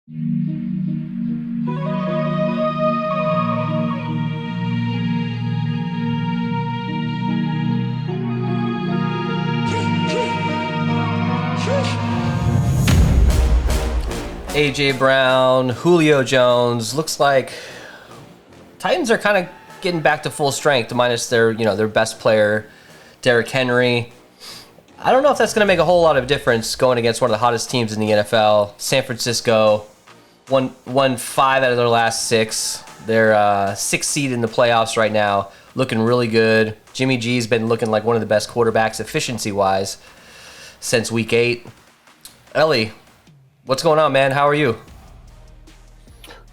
A.J. Brown, Julio Jones. Looks like Titans are kind of getting back to full strength, minus their best player, Derrick Henry. I don't know if that's going to make a whole lot of difference going against one of the hottest teams in the NFL. San Francisco won 5 out of their last 6. They're 6th seed in the playoffs right now, looking really good. Jimmy G's been looking like one of the best quarterbacks efficiency-wise since week 8. Ellie, what's going on, man? How are you?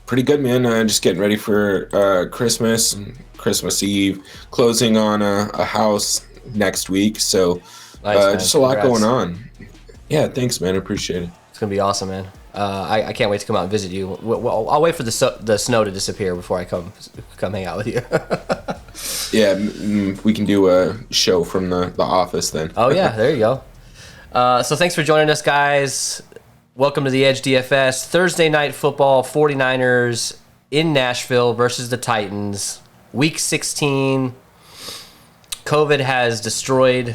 Pretty good, man. Just getting ready for Christmas and Christmas Eve. Closing on a house next week, so Nice, just a lot going on. Yeah, thanks, man. I appreciate it. It's gonna be awesome, man. I can't wait to come out and visit you. Well, I'll wait for the snow to disappear before I come hang out with you. Yeah, we can do a show from the office then. Oh yeah, there you go. So thanks for joining us, guys. Welcome to the Edge DFS. Thursday night football, 49ers in Nashville versus the Titans. Week 16. COVID has destroyed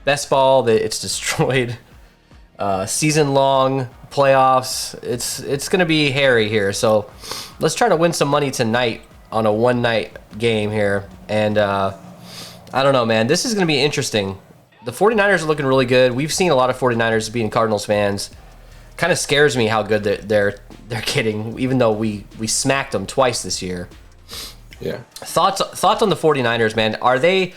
best ball. It's destroyed season-long playoffs. It's going to be hairy here. So let's try to win some money tonight on a one-night game here. And I don't know, man. This is going to be interesting. The 49ers are looking really good. We've seen a lot of 49ers being Cardinals fans. Kind of scares me how good they're getting, even though we smacked them twice this year. Yeah. Thoughts on the 49ers, man. Are they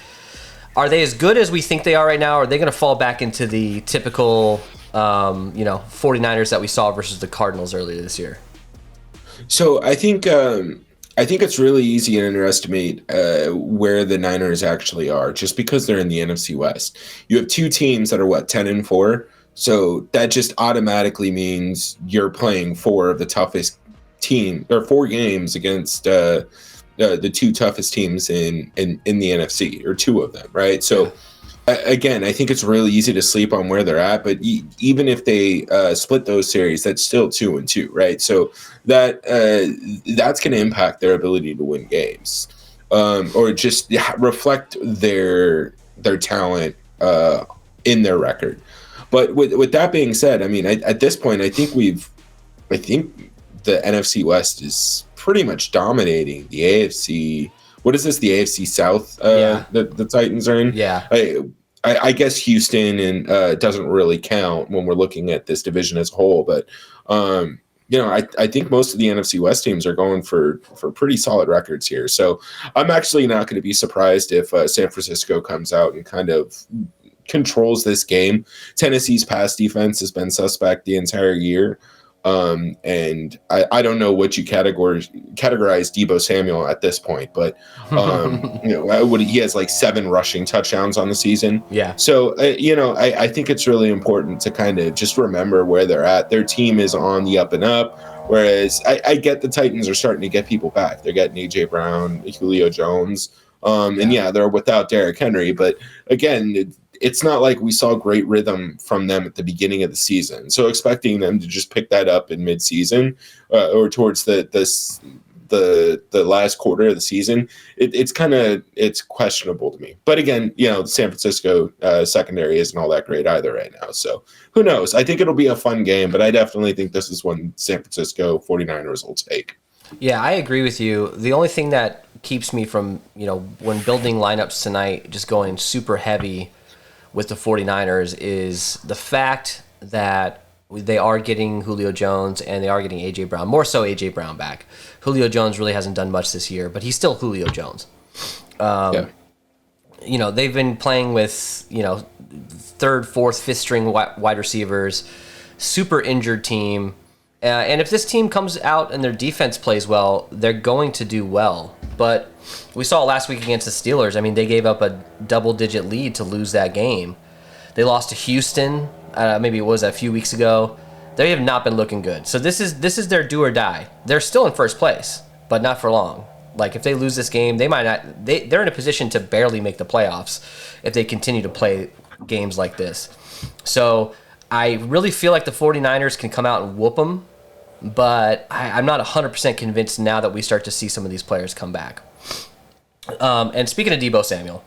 as good as we think they are right now, or are they going to fall back into the typical 49ers that we saw versus the Cardinals earlier this year? So I think it's really easy to underestimate where the Niners actually are, just because they're in the NFC West. You have two teams that are 10-4. So that just automatically means you're playing 4 of the toughest team, or 4 games against the 2 toughest teams in the NFC, or 2 of them, right? So again, I think it's really easy to sleep on where they're at, but even if they split those series, that's still 2-2, right? So that's going to impact their ability to win games, or just reflect their talent in their record. But with that being said, I mean, at this point, I think the NFC West is pretty much dominating the AFC. What is this? The AFC South? The Titans are in. Yeah. I guess Houston and doesn't really count when we're looking at this division as a whole. But I think most of the NFC West teams are going for pretty solid records here. So I'm actually not going to be surprised if San Francisco comes out and kind of controls this game. Tennessee's pass defense has been suspect the entire year. And I don't know what you categorize Deebo Samuel at this point, but he has like 7 rushing touchdowns on the season. Yeah. So I think it's really important to kind of just remember where they're at. Their team is on the up and up, whereas I get the Titans are starting to get people back. They're getting A.J. Brown, Julio Jones, and they're without Derrick Henry, but again, it's not like we saw great rhythm from them at the beginning of the season. So expecting them to just pick that up in mid-season or towards the last quarter of the season, it's questionable to me. But again, the San Francisco secondary isn't all that great either right now. So who knows? I think it'll be a fun game, but I definitely think this is one San Francisco 49ers will take. Yeah, I agree with you. The only thing that keeps me from, when building lineups tonight, just going super heavy with the 49ers is the fact that they are getting Julio Jones and they are getting A.J. Brown, more so A.J. Brown back. Julio Jones really hasn't done much this year, but he's still Julio Jones. They've been playing with, 3rd, 4th, 5th string wide receivers, super injured team. And if this team comes out and their defense plays well, they're going to do well. But we saw last week against the Steelers. I mean, they gave up a double-digit lead to lose that game. They lost to Houston. Maybe it was a few weeks ago. They have not been looking good. So this is their do or die. They're still in first place, but not for long. Like if they lose this game, they might not. They're in a position to barely make the playoffs if they continue to play games like this. So I really feel like the 49ers can come out and whoop them. but I'm not 100% convinced now that we start to see some of these players come back. And speaking of Deebo Samuel,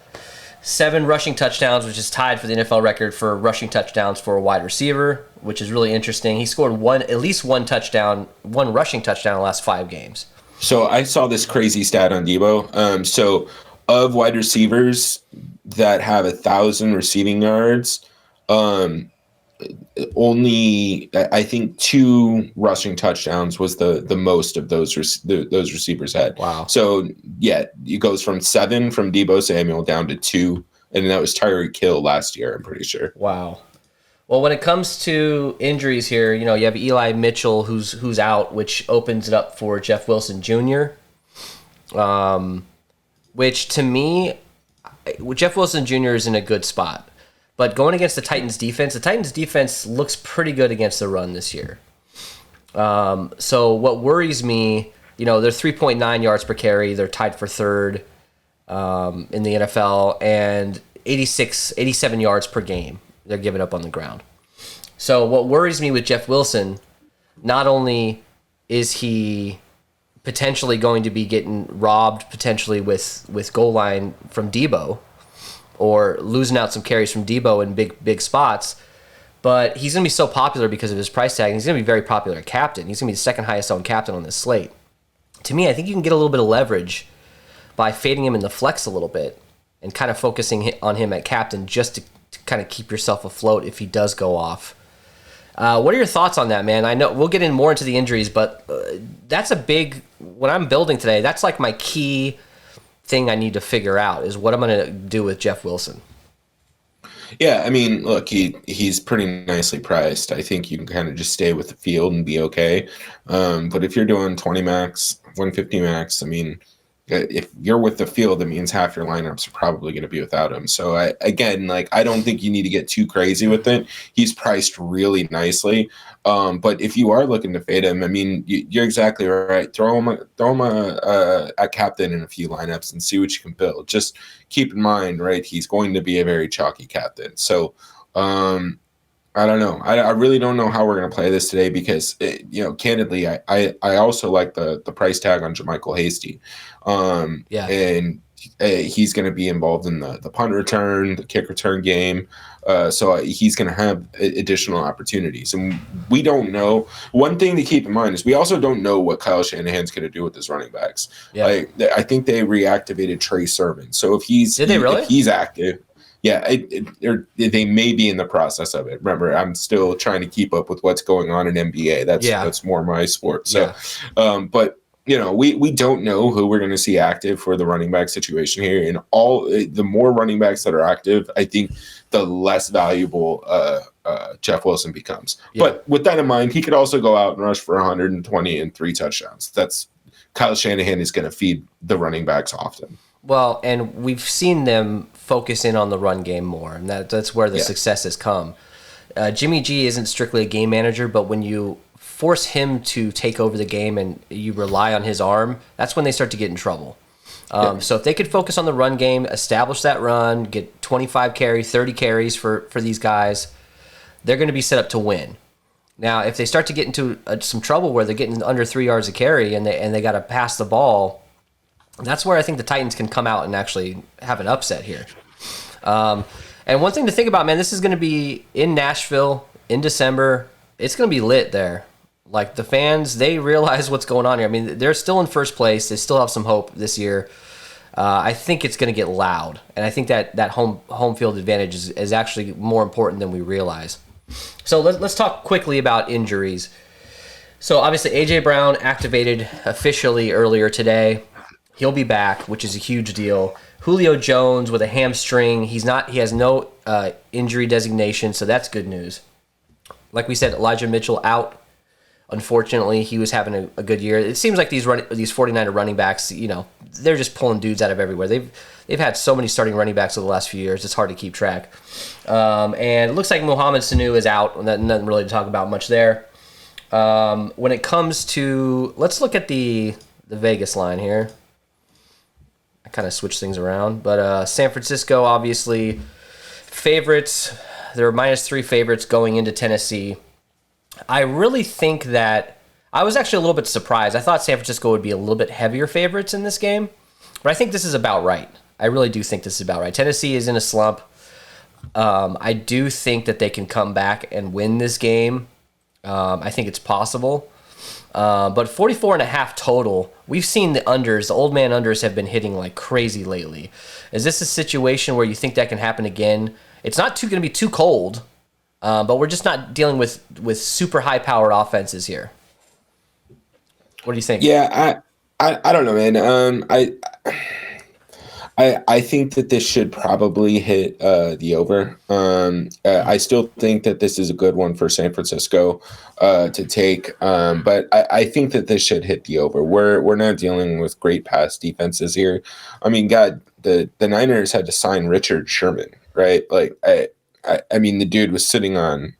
7 rushing touchdowns, which is tied for the NFL record for rushing touchdowns for a wide receiver, which is really interesting. He scored at least one rushing touchdown in the last 5 games. So I saw this crazy stat on Deebo. So of wide receivers that have 1,000 receiving yards, only I think 2 rushing touchdowns was the most of those receivers had. Wow. So yeah, it goes from 7 from Deebo Samuel down to 2, and that was Tyreek Hill last year, I'm pretty sure. Wow. Well, when it comes to injuries here, you have Eli Mitchell who's out, which opens it up for Jeff Wilson Jr. Which to me, Jeff Wilson Jr. is in a good spot. But going against the Titans defense looks pretty good against the run this year. So what worries me, they're 3.9 yards per carry. They're tied for 3rd in the NFL, and 87 yards per game they're giving up on the ground. So what worries me with Jeff Wilson, not only is he potentially going to be getting robbed potentially with goal line from Deebo, or losing out some carries from Deebo in big spots, but he's going to be so popular because of his price tag, and he's going to be very popular at captain. He's going to be the 2nd highest owned captain on this slate. To me, I think you can get a little bit of leverage by fading him in the flex a little bit and kind of focusing on him at captain just to kind of keep yourself afloat if he does go off. What are your thoughts on that, man? I know we'll get in more into the injuries, but that's a big, when I'm building today, that's like my key thing I need to figure out is what I'm going to do with Jeff Wilson. Yeah, I mean, look, he's pretty nicely priced. I think you can kind of just stay with the field and be okay. But if you're doing 20 max, 150 max, I mean, if you're with the field, that means half your lineups are probably going to be without him. So I don't think you need to get too crazy with it. He's priced really nicely. But if you are looking to fade him, I mean, you're exactly right. Throw him a captain in a few lineups and see what you can build. Just keep in mind, right? He's going to be a very chalky captain. So I don't know. I really don't know how we're going to play this today because, candidly, I also like the price tag on Jermichael Hasty. And he's going to be involved in the punt return, the kick return game. So he's going to have additional opportunities. And we don't know. One thing to keep in mind is we also don't know what Kyle Shanahan's going to do with his running backs. Yeah. I think they reactivated Trey Sermon. So if he's active, yeah, they may be in the process of it. Remember, I'm still trying to keep up with what's going on in NBA. That's more my sport. So, but we don't know who we're going to see active for the running back situation here. And the more running backs that are active, I think the less valuable Jeff Wilson becomes. Yeah. But with that in mind, he could also go out and rush for 120 and 3 touchdowns. That's Kyle Shanahan is going to feed the running backs often. Well, and we've seen them focus in on the run game more, and that's where the success has come. Jimmy G isn't strictly a game manager, but when you force him to take over the game and you rely on his arm, that's when they start to get in trouble. So if they could focus on the run game, establish that run, get 25 carries, 30 carries for these guys, they're going to be set up to win. Now, if they start to get into some trouble where they're getting under 3 yards a carry and they got to pass the ball, that's where I think the Titans can come out and actually have an upset here. And one thing to think about, man, this is going to be in Nashville in December. It's going to be lit there. Like, the fans, they realize what's going on here. I mean, they're still in first place. They still have some hope this year. I think it's going to get loud. And I think that home field advantage is actually more important than we realize. So let's talk quickly about injuries. So obviously, A.J. Brown activated officially earlier today. He'll be back, which is a huge deal. Julio Jones with a hamstring. He has no injury designation, so that's good news. Like we said, Elijah Mitchell out. Unfortunately, he was having a good year. It seems like these 49er running backs, they're just pulling dudes out of everywhere. They've had so many starting running backs over the last few years. It's hard to keep track. And it looks like Mohamed Sanu is out. Nothing really to talk about much there. When it comes to, let's look at the Vegas line here. I kind of switched things around, but San Francisco obviously favorites. They're -3 favorites going into Tennessee. I really think that I was actually a little bit surprised. I thought San Francisco would be a little bit heavier favorites in this game, but I think this is about right. I really do think this is about right. Tennessee is in a slump. I do think that they can come back and win this game. I think it's possible. But 44.5 total, we've seen the unders, the old man unders have been hitting like crazy lately. Is this a situation where you think that can happen again? It's not going to be too cold, but we're just not dealing with super high-powered offenses here. What do you think? Yeah, I don't know, man. I think that this should probably hit the over. I still think that this is a good one for San Francisco to take, but I think that this should hit the over. We're not dealing with great pass defenses here. I mean, God, the Niners had to sign Richard Sherman, right? Like, I mean, the dude was sitting on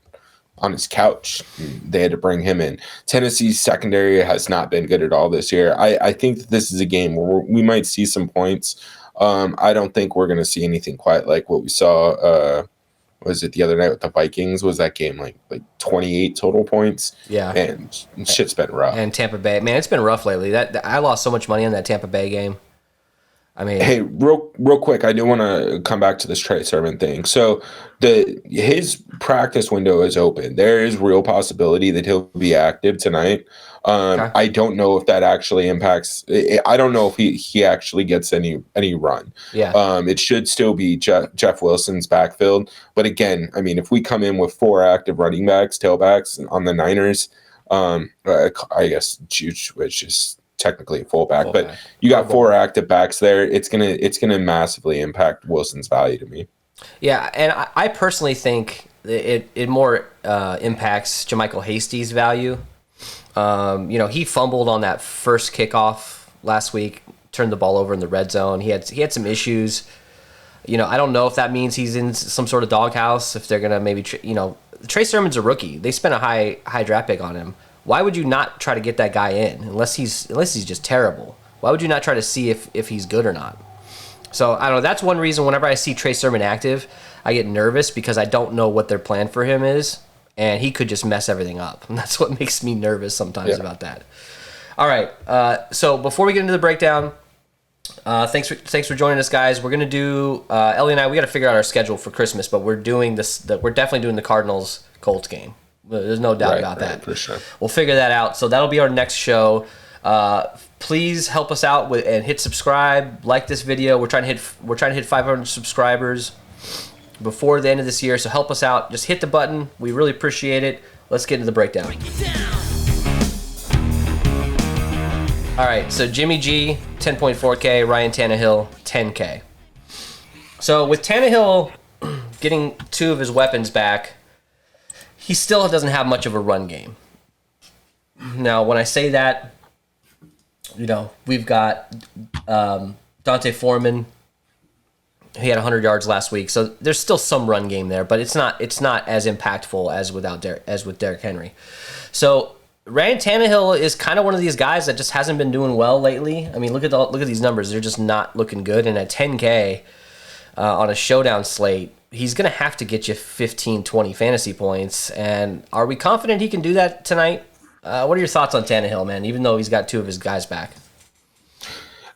his couch. They had to bring him in. Tennessee's secondary has not been good at all this year. I think that this is a game where we might see some points. I don't think we're going to see anything quite like what we saw. Was it the other night with the Vikings? Was that game like 28 total points? Yeah, and shit's been rough. And Tampa Bay, man, it's been rough lately. That I lost so much money on that Tampa Bay game. I mean, hey, real quick, I do want to come back to this Trey Sermon thing. So his practice window is open. There is real possibility that he'll be active tonight. Okay. I don't know if that actually impacts. I don't know if he actually gets any run. Yeah. It should still be Jeff Wilson's backfield. But again, I mean, if we come in with 4 active running backs, tailbacks on the Niners, I guess Juge, which is technically a fullback, but you got 4 active backs there. It's gonna massively impact Wilson's value to me. Yeah, and I personally think it more impacts JaMychal Hasty's value. He fumbled on that first kickoff last week, turned the ball over in the red zone. He had some issues. I don't know if that means he's in some sort of doghouse. If they're gonna maybe Trey Sermon's a rookie. They spent a high draft pick on him. Why would you not try to get that guy in unless he's just terrible? Why would you not try to see if he's good or not? So I don't know. That's one reason whenever I see Trey Sermon active, I get nervous because I don't know what their plan for him is, and he could just mess everything up. And that's what makes me nervous sometimes about that. All right. So before we get into the breakdown, thanks for joining us, guys. We're gonna do Ellie and I. We got to figure out our schedule for Christmas, but we're doing this. We're definitely doing the Cardinals Colts game. There's no doubt about that. For sure. We'll figure that out. So that'll be our next show. Please help us out and hit subscribe, like this video. We're trying to hit 500 subscribers before the end of this year. So help us out. Just hit the button. We really appreciate it. Let's get into the breakdown. All right. So Jimmy G, 10.4K. Ryan Tannehill, 10K. So with Tannehill getting 2 of his weapons back, he still doesn't have much of a run game. Now, when I say that, we've got Dante Foreman. He had 100 yards last week, so there's still some run game there, but it's not as impactful as with Derrick Henry. So Ryan Tannehill is kind of one of these guys that just hasn't been doing well lately. I mean, look at these numbers; they're just not looking good. And at 10K on a showdown slate, he's going to have to get you 15, 20 fantasy points. And are we confident he can do that tonight? What are your thoughts on Tannehill, man, even though he's got 2 of his guys back?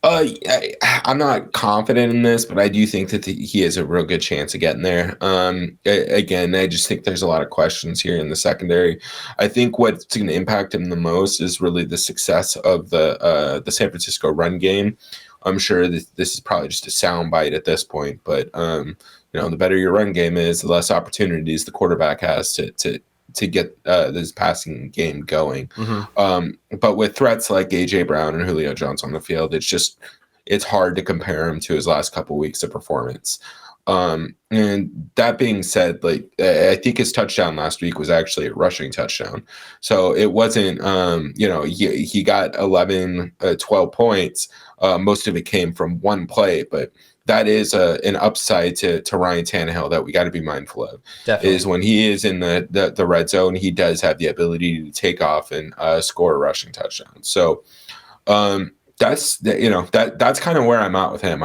I'm not confident in this, but I do think that he has a real good chance of getting there. Again, I just think there's a lot of questions here in the secondary. I think what's going to impact him the most is really the success of the San Francisco run game. I'm sure this is probably just a soundbite at this point, but the better your run game is, the less opportunities the quarterback has to get this passing game going. Mm-hmm. But with threats like A.J. Brown and Julio Jones on the field, it's hard to compare him to his last couple weeks of performance. And that being said, I think his touchdown last week was actually a rushing touchdown. So it wasn't, he got 11, 12 points. Most of it came from one play, but that is an upside to Ryan Tannehill that we got to be mindful of. Definitely. Is when he is in the red zone, he does have the ability to take off and score a rushing touchdown. So that's kind of where I'm at with him.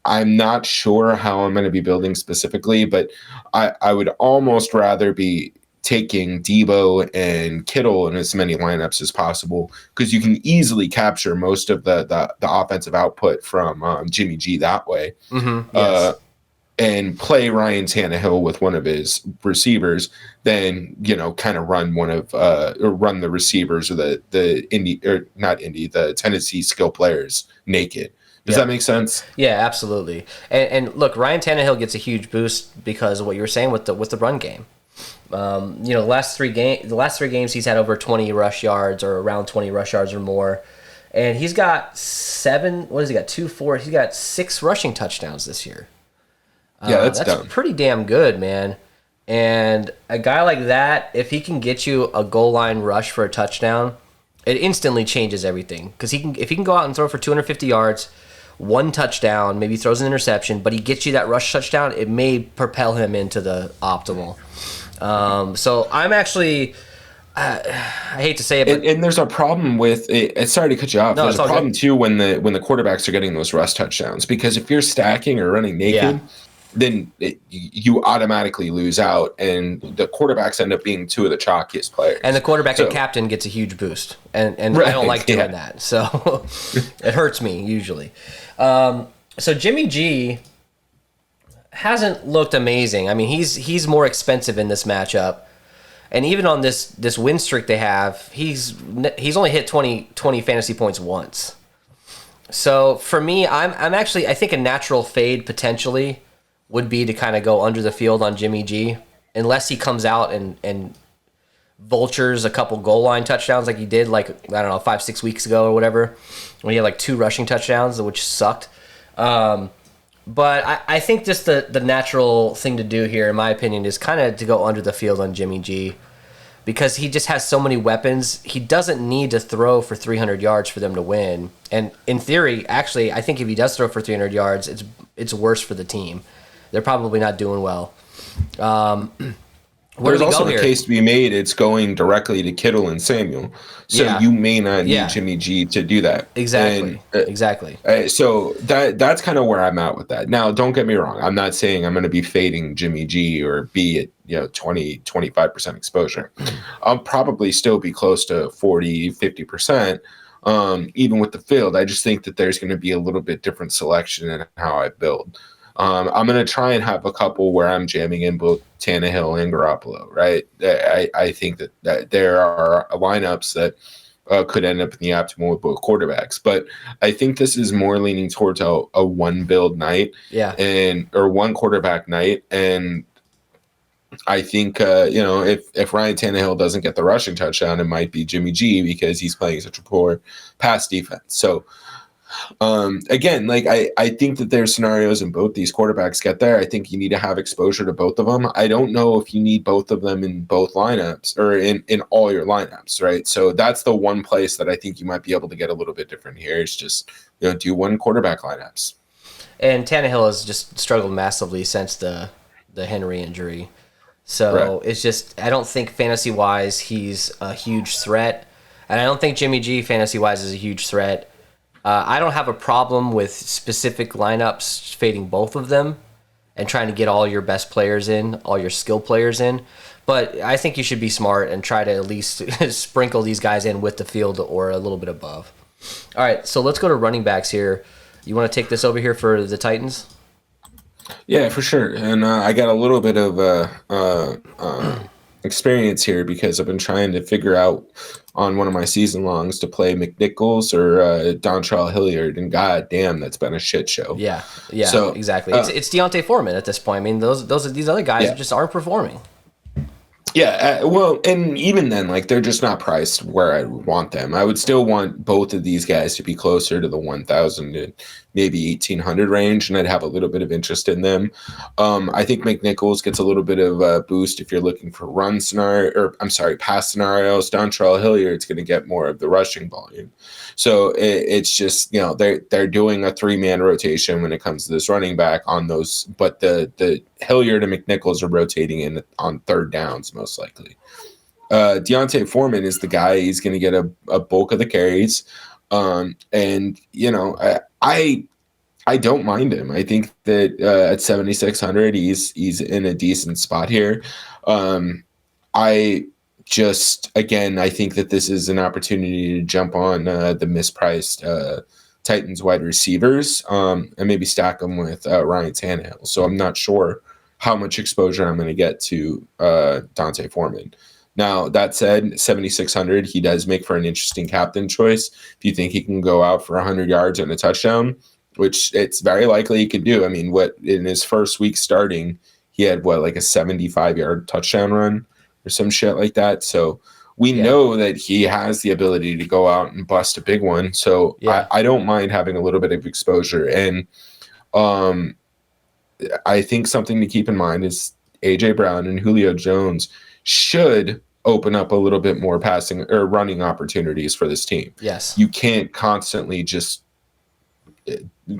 I'm not sure how I'm going to be building specifically, but I would almost rather be taking Debo and Kittle in as many lineups as possible, because you can easily capture most of the offensive output from Jimmy G that way. Yes. And play Ryan Tannehill with one of his receivers, then kind of run or run the receivers or the Tennessee skill players naked. Does that make sense? Yeah, absolutely. And look, Ryan Tannehill gets a huge boost because of what you were saying with the run game. The last three games he's had over 20 rush yards or around 20 rush yards or more, and he's got 7. What has he got? 2, 4. He's got 6 rushing touchdowns this year. Yeah, that's pretty damn good, man. And a guy like that, if he can get you a goal line rush for a touchdown, it instantly changes everything. Because if he can go out and throw for 250 yards, 1 touchdown, maybe throws an interception, but he gets you that rush touchdown, it may propel him into the optimal. So I'm actually, I hate to say it, but and there's a problem with it. Sorry to cut you off. No, there's a problem too when the quarterbacks are getting those rush touchdowns, because if you're stacking or running naked, then you automatically lose out, and the quarterbacks end up being 2 of the chalkiest players. And the quarterback and captain gets a huge boost, and right, I don't like doing that, so it hurts me usually. So Jimmy G hasn't looked amazing. I mean, he's more expensive in this matchup, and even on this win streak they have, he's only hit 20 fantasy points once. So for me, I'm actually, I think a natural fade potentially would be to kind of go under the field on Jimmy G, unless he comes out and vultures a couple goal line touchdowns like he did, like, I don't know, 5-6 weeks ago or whatever, when he had like 2 rushing touchdowns, which sucked. But I think just the natural thing to do here, in my opinion, is kind of to go under the field on Jimmy G, because he just has so many weapons. He doesn't need to throw for 300 yards for them to win. And in theory, actually, I think if he does throw for 300 yards, it's worse for the team. They're probably not doing well. There's also a case to be made. It's going directly to Kittle and Samuel, so you may not need Jimmy G to do that. Exactly. So that's kind of where I'm at with that. Now, don't get me wrong. I'm not saying I'm going to be fading Jimmy G or be at 20-25% exposure. I'll probably still be close to 40-50%. Even with the field, I just think that there's going to be a little bit different selection in how I build. I'm going to try and have a couple where I'm jamming in both Tannehill and Garoppolo, right? I think that there are lineups that could end up in the optimal with both quarterbacks. But I think this is more leaning towards a one build night, or one quarterback night. And I think, if Ryan Tannehill doesn't get the rushing touchdown, it might be Jimmy G, because he's playing such a poor pass defense. So, again, like I think that there's scenarios in both these quarterbacks get there. I think you need to have exposure to both of them. I don't know if you need both of them in both lineups or in all your lineups, right? So that's the one place that I think you might be able to get a little bit different here. It's just, do one quarterback lineups. And Tannehill has just struggled massively since the Henry injury. So It's just, I don't think fantasy-wise he's a huge threat. And I don't think Jimmy G fantasy-wise is a huge threat. I don't have a problem with specific lineups fading both of them and trying to get all your best players in, all your skill players in. But I think you should be smart and try to at least sprinkle these guys in with the field or a little bit above. All right, so let's go to running backs here. You want to take this over here for the Titans? Yeah, for sure. And I got a little bit of experience here because I've been trying to figure out on one of my season longs to play McNichols or Dontrell Hilliard, and god damn, that's been a shit show. Yeah, so, exactly. It's Deontay Foreman at this point. I mean, these other guys just aren't performing. Yeah, well, and even then, like, they're just not priced where I want them. I would still want both of these guys to be closer to the 1,000 to maybe 1,800 range, and I'd have a little bit of interest in them. I think McNichols gets a little bit of a boost if you're looking for pass scenarios. Dontrell Hilliard's going to get more of the rushing volume. So it's just, they're doing a 3-man rotation when it comes to this running back on those, but the Hilliard and McNichols are rotating in on third downs most likely. Deontay Foreman is the guy. He's going to get a bulk of the carries. And I don't mind him. I think that at 7,600, he's in a decent spot here. I just, again, I think that this is an opportunity to jump on the mispriced Titans wide receivers and maybe stack them with Ryan Tannehill. So I'm not sure how much exposure I'm going to get to Dante Foreman. Now, that said, 7,600, he does make for an interesting captain choice. If you think he can go out for 100 yards and a touchdown, which it's very likely he could do. I mean, what in his first week starting, he had like a 75-yard touchdown run or some shit like that. So we know that he has the ability to go out and bust a big one. So I don't mind having a little bit of exposure. And I think something to keep in mind is A.J. Brown and Julio Jones should open up a little bit more passing or running opportunities for this team. Yes. You can't constantly just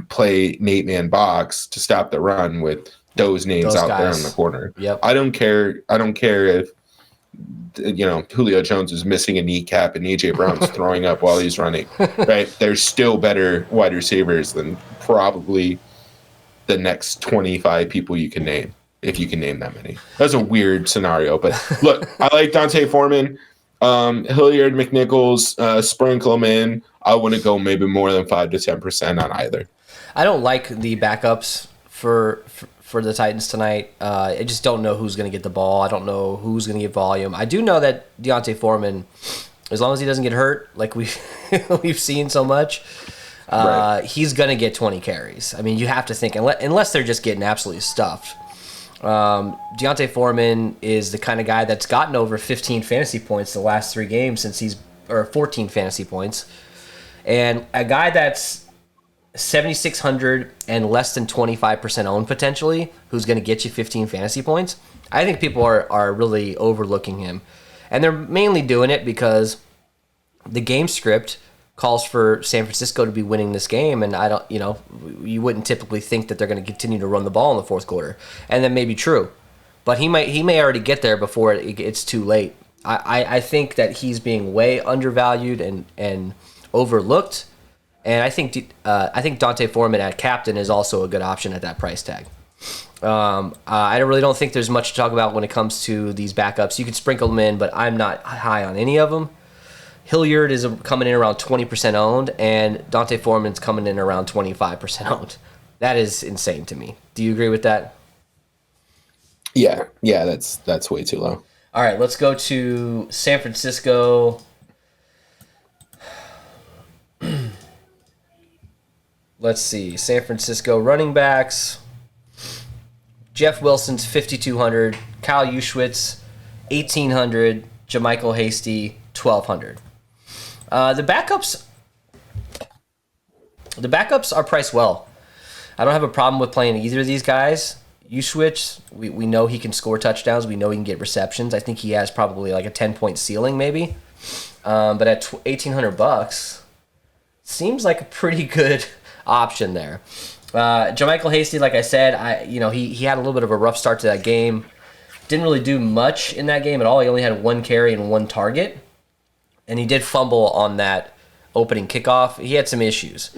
play Nate-man box to stop the run with those names out there in the corner. Yep. I don't care if Julio Jones is missing a kneecap and A.J. Brown's throwing up while he's running. Right? There's still better wide receivers than probably the next 25 people you can name, if you can name that many. That's a weird scenario, but look, I like Dante Foreman, Hilliard, McNichols, sprinkle them in. I wouldn't go maybe more than 5 to 10% on either. I don't like the backups for the Titans tonight. I just don't know who's going to get the ball. I don't know who's going to get volume. I do know that Deontay Foreman, as long as he doesn't get hurt, like we've seen so much, he's going to get 20 carries. I mean, you have to think, unless they're just getting absolutely stuffed. Deontay Foreman is the kind of guy that's gotten over 15 fantasy points the last 3 games or 14 fantasy points. And a guy that's 7,600 and less than 25% owned potentially, who's going to get you 15 fantasy points, I think people are really overlooking him. And they're mainly doing it because the game script calls for San Francisco to be winning this game, and you wouldn't typically think that they're going to continue to run the ball in the fourth quarter, and that may be true, but he may already get there before it's too late. I think that he's being way undervalued and overlooked, and I think Dante Foreman at captain is also a good option at that price tag. I really don't think there's much to talk about when it comes to these backups. You can sprinkle them in, but I'm not high on any of them. Hilliard is coming in around 20% owned, and Dante Foreman's coming in around 25% owned. That is insane to me. Do you agree with that? Yeah, that's way too low. All right, let's go to San Francisco. Let's see. San Francisco running backs. Jeff Wilson's 5,200. Kyle Juszczyk, 1,800. JaMychal Hasty, 1,200. The backups are priced well. I don't have a problem with playing either of these guys. Juszczyk, we know he can score touchdowns. We know he can get receptions. I think he has probably like a 10-point ceiling maybe. But at $1,800, seems like a pretty good option there. JaMychal Hasty, like I said, he had a little bit of a rough start to that game. Didn't really do much in that game at all. He only had 1 carry and 1 target. And he did fumble on that opening kickoff. He had some issues.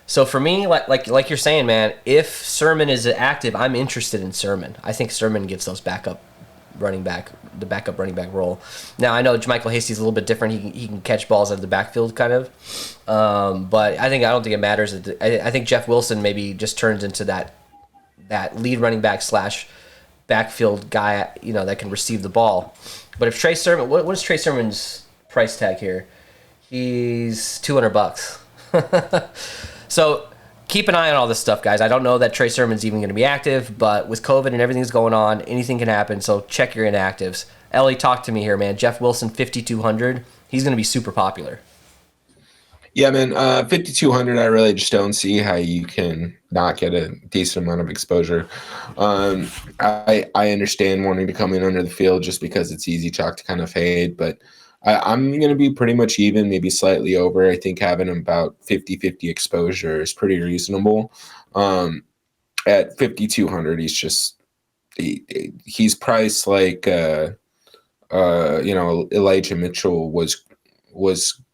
So for me, like you're saying, man, if Sermon is active, I'm interested in Sermon. I think Sermon gets those backup running back role. Now, I know JaMychal Hasty's a little bit different. He can catch balls out of the backfield kind of. But I don't think it matters. I think Jeff Wilson maybe just turns into that lead running back / backfield guy, that can receive the ball. But if Trey Sermon, what is Trey Sermon's price tag here? He's $200. So keep an eye on all this stuff, guys. I don't know that Trey Sermon's even going to be active, but with COVID and everything that's going on, anything can happen. So check your inactives. Ellie, talk to me here, man. Jeff Wilson, 5,200. He's going to be super popular. Yeah, man. 5,200. I really just don't see how you can not get a decent amount of exposure. I understand wanting to come in under the field just because it's easy chalk to kind of fade, but I'm going to be pretty much even, maybe slightly over. I think having about 50-50 exposure is pretty reasonable. At 5,200, he's priced like Elijah Mitchell was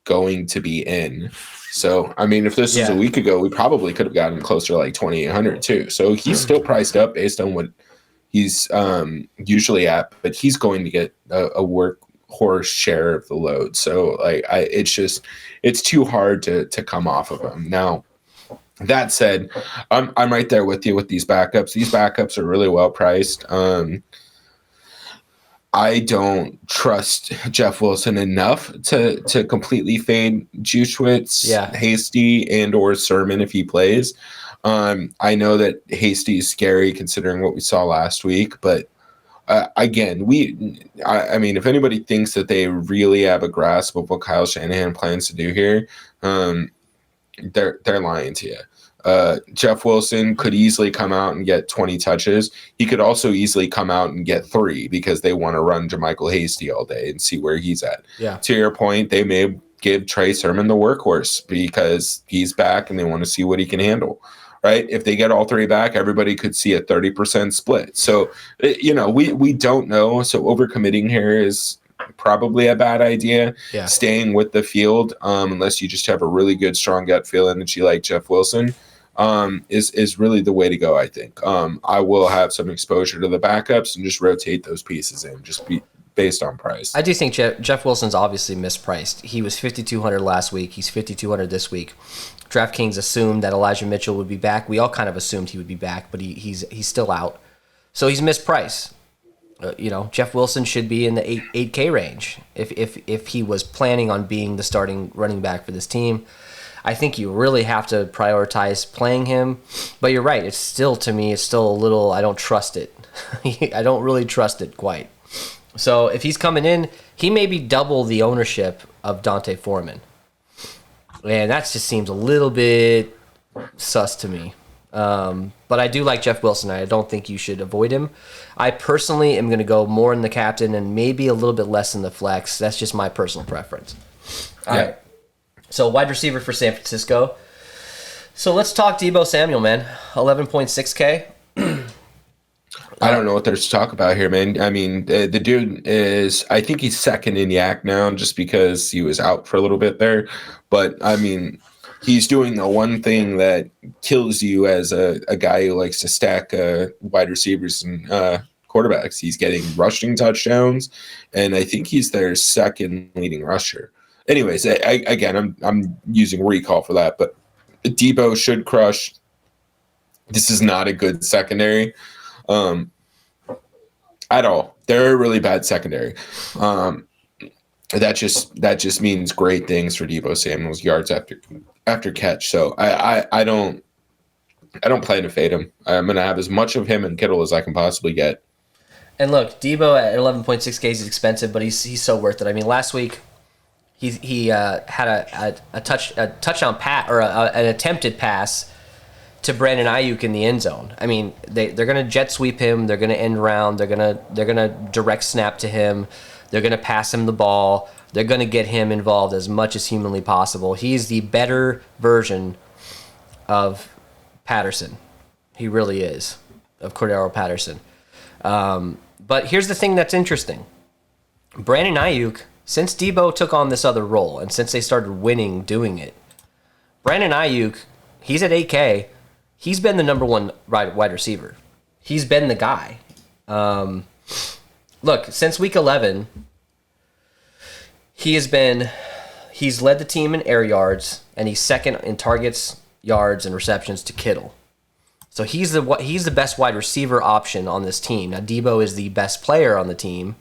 going to be in. So I mean, if this was a week ago, we probably could have gotten closer to like 2,800 too. So he's still priced up based on what he's usually at, but he's going to get a workhorse share of the load. So like it's too hard to come off of him. Now, that said, I'm right there with you with these backups. These backups are really well priced. I don't trust Jeff Wilson enough to completely fade Juszczyk, Hasty, and or Sermon if he plays. I know that Hasty is scary considering what we saw last week, but again, I mean, if anybody thinks that they really have a grasp of what Kyle Shanahan plans to do here, they're lying to you. Jeff Wilson could easily come out and get 20 touches. He could also easily come out and get 3 because they want to run JaMychal Hasty all day and see where he's at. Yeah. To your point, they may give Trey Sermon the workhorse because he's back and they want to see what he can handle. Right? If they get all 3 back, everybody could see a 30% split. So, we don't know. So overcommitting here is probably a bad idea. Yeah. Staying with the field, unless you just have a really good, strong gut feeling that you like Jeff Wilson, is really the way to go, I think. I will have some exposure to the backups and just rotate those pieces in, based on price. I do think Jeff Wilson's obviously mispriced. He was 5,200 last week. He's 5,200 this week. DraftKings assumed that Elijah Mitchell would be back. We all kind of assumed he would be back, but he's still out. So he's mispriced. Jeff Wilson should be in the 8K range if he was planning on being the starting running back for this team. I think you really have to prioritize playing him. But you're right. It's still a little, I don't trust it. I don't really trust it quite. So if he's coming in, he may be double the ownership of Dante Foreman. And that just seems a little bit sus to me. But I do like Jeff Wilson. I don't think you should avoid him. I personally am going to go more in the captain and maybe a little bit less in the flex. That's just my personal preference. All right. So wide receiver for San Francisco. So let's talk Deebo Samuel, man. 11.6K. I don't know what there's to talk about here, man. I mean, the dude is, I think he's second in Yak now just because he was out for a little bit there. But, I mean, he's doing the one thing that kills you as a guy who likes to stack wide receivers and quarterbacks. He's getting rushing touchdowns, and I think he's their second leading rusher. Anyways, I'm using recall for that, but Deebo should crush. This is not a good secondary at all. They're a really bad secondary. That just means great things for Deebo Samuel's yards after catch. So I don't plan to fade him. I'm gonna have as much of him and Kittle as I can possibly get. And look, Deebo at 11.6K is expensive, but he's so worth it. I mean, last week he had a touchdown pass or an attempted pass to Brandon Ayuk in the end zone. I mean, they're gonna jet sweep him. They're gonna end round. They're gonna direct snap to him. They're gonna pass him the ball. They're gonna get him involved as much as humanly possible. He's the better version of Patterson. He really is, of Cordero Patterson. But here's the thing that's interesting. Brandon Ayuk, since Deebo took on this other role and since they started winning doing it, Brandon Ayuk, he's at 8K. He's been the number one wide receiver. He's been the guy. Look, since week 11, he's led the team in air yards, and he's second in targets, yards, and receptions to Kittle. So he's the best wide receiver option on this team. Now, Deebo is the best player on the team.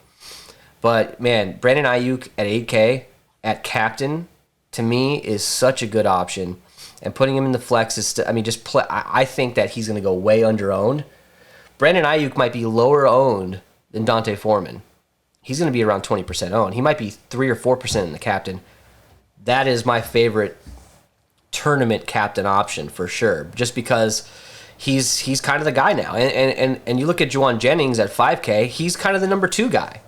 But, man, Brandon Ayuk at 8K at captain, to me, is such a good option. And putting him in the flex is, I think that he's going to go way under-owned. Brandon Ayuk might be lower owned than Dante Foreman. He's going to be around 20% owned. He might be 3 or 4% in the captain. That is my favorite tournament captain option for sure, just because he's kind of the guy now. And you look at Juwan Jennings at 5K, he's kind of the number 2 guy